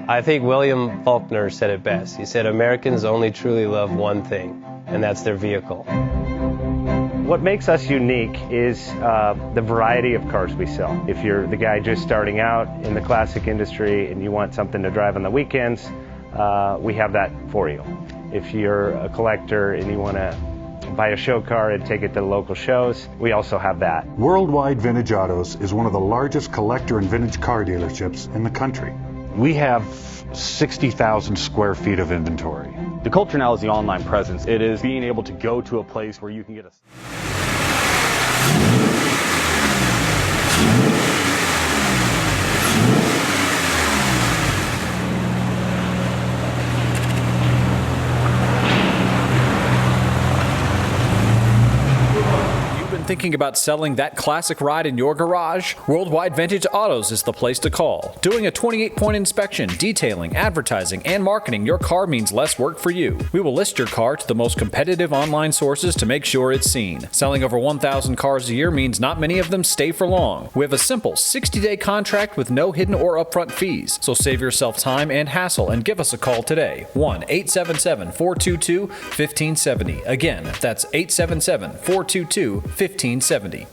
I think William Faulkner said it best. He said, Americans only truly love one thing, and that's their vehicle. What makes us unique is the variety of cars we sell. If you're the guy just starting out in the classic industry and you want something to drive on the weekends, we have that for you. If you're a collector and you want to buy a show car and take it to the local shows, we also have that. Worldwide Vintage Autos is one of the largest collector and vintage car dealerships in the country. We have 60,000 square feet of inventory. The culture now is the online presence. It is being able to go to a place where you can get a... Thinking about selling that classic ride in your garage? Worldwide Vintage Autos is the place to call. Doing a 28-point inspection, detailing, advertising, and marketing your car means less work for you. We will list your car to the most competitive online sources to make sure it's seen. Selling over 1,000 cars a year means not many of them stay for long. We have a simple 60-day contract with no hidden or upfront fees. So save yourself time and hassle and give us a call today. 1-877-422-1570. Again, that's 877-422-1570.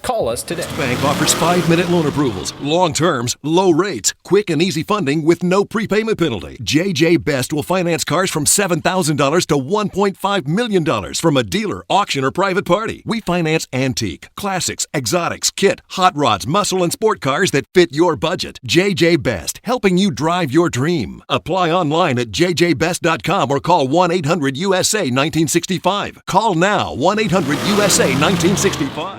Call us today. Bank offers 5-minute loan approvals, long terms, low rates, quick and easy funding with no prepayment penalty. JJ Best will finance cars from $7,000 to $1.5 million from a dealer, auction, or private party. We finance antique, classics, exotics, kit, hot rods, muscle, and sport cars that fit your budget. JJ Best, helping you drive your dream. Apply online at jjbest.com or call 1-800-USA-1965. Call now, 1-800-USA-1965.